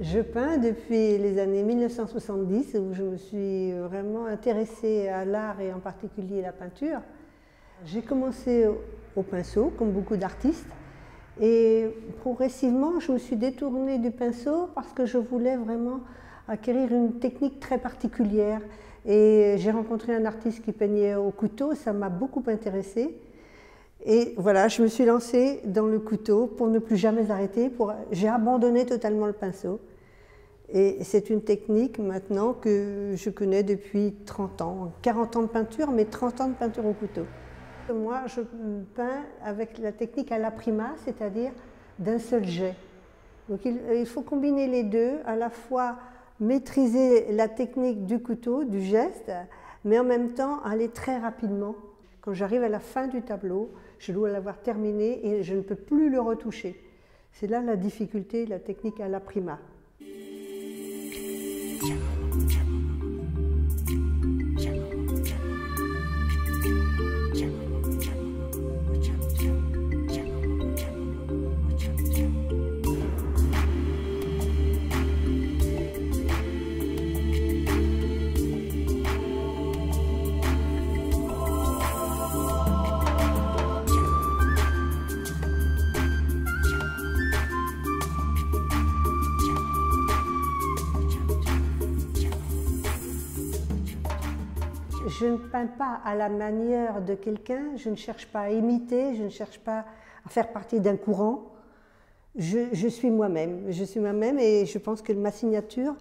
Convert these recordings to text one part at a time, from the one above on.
Je peins depuis les années 1970 où je me suis vraiment intéressée à l'art et en particulier la peinture. J'ai commencé au pinceau comme beaucoup d'artistes et progressivement je me suis détournée du pinceau parce que je voulais vraiment acquérir une technique très particulière et j'ai rencontré un artiste qui peignait au couteau, ça m'a beaucoup intéressée. Et voilà, je me suis lancée dans le couteau pour ne plus jamais arrêter. J'ai abandonné totalement le pinceau. Et c'est une technique maintenant que je connais depuis 30 ans. 40 ans de peinture, mais 30 ans de peinture au couteau. Moi, je peins avec la technique à l'aprima, c'est-à-dire d'un seul jet. Donc il faut combiner les deux, à la fois maîtriser la technique du couteau, du geste, mais en même temps aller très rapidement. Quand j'arrive à la fin du tableau, je dois l'avoir terminé et je ne peux plus le retoucher. C'est là la difficulté, la technique à l'aprima. Je ne peins pas à la manière de quelqu'un, je ne cherche pas à imiter, je ne cherche pas à faire partie d'un courant. Je suis moi-même, et je pense que ma signature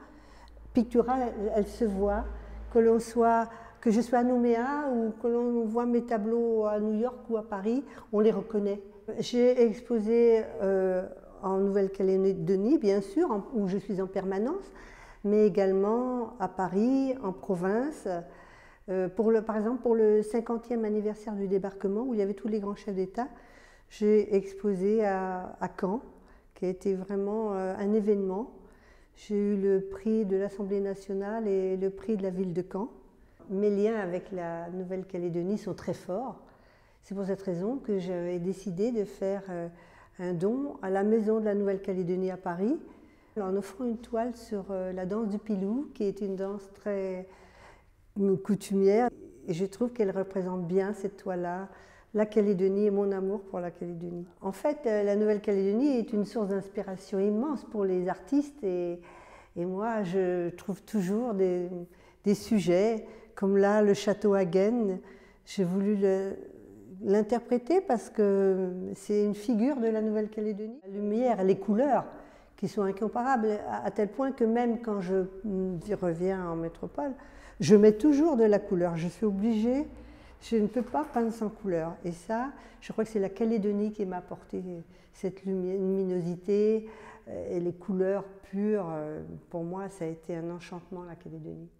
picturale, elle se voit, que je sois à Nouméa ou que l'on voit mes tableaux à New York ou à Paris, on les reconnaît. J'ai exposé en Nouvelle-Calédonie, bien sûr, où je suis en permanence, mais également à Paris, en province. Par exemple, pour le 50e anniversaire du débarquement, où il y avait tous les grands chefs d'État, j'ai exposé à Caen, qui a été vraiment un événement. J'ai eu le prix de l'Assemblée nationale et le prix de la ville de Caen. Mes liens avec la Nouvelle-Calédonie sont très forts. C'est pour cette raison que j'avais décidé de faire un don à la Maison de la Nouvelle-Calédonie à Paris, en offrant une toile sur la danse du pilou, qui est une danse très coutumière. Et je trouve qu'elle représente bien, cette toile-là, la Calédonie et mon amour pour la Calédonie. En fait, la Nouvelle-Calédonie est une source d'inspiration immense pour les artistes et moi, je trouve toujours des sujets, comme là, le château Hagen. J'ai voulu l'interpréter parce que c'est une figure de la Nouvelle-Calédonie. La lumière, les couleurs qui sont incomparables, à tel point que même quand je reviens en métropole, je mets toujours de la couleur. Je suis obligée, je ne peux pas peindre sans couleur. Et ça, je crois que c'est la Calédonie qui m'a apporté cette luminosité et les couleurs pures. Pour moi, ça a été un enchantement, la Calédonie.